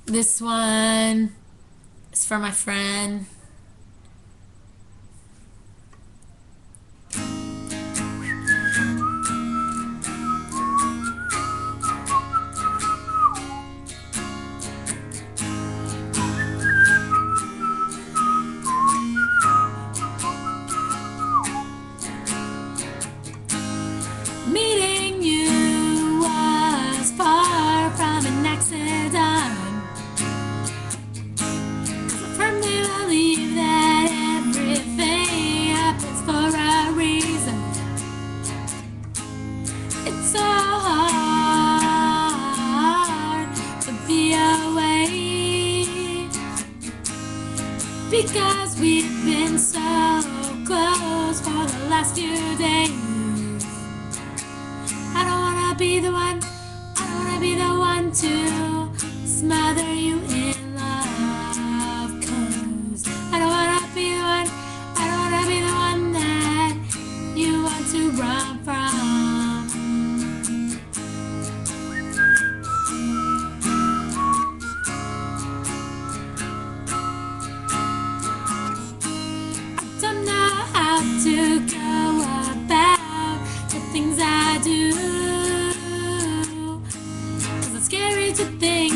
This one is for my friend. Meeting you was far from an accident. I firmly believe that everything happens for a reason. It's so hard to be away because we've been so close for the last few days. I don't wanna be the one, I don't wanna be the one to smother you in love. 'Cause I don't wanna be the one, I don't wanna be the one that you want to run from. I don't know how to go about the things I do. 'Cause it's scary to think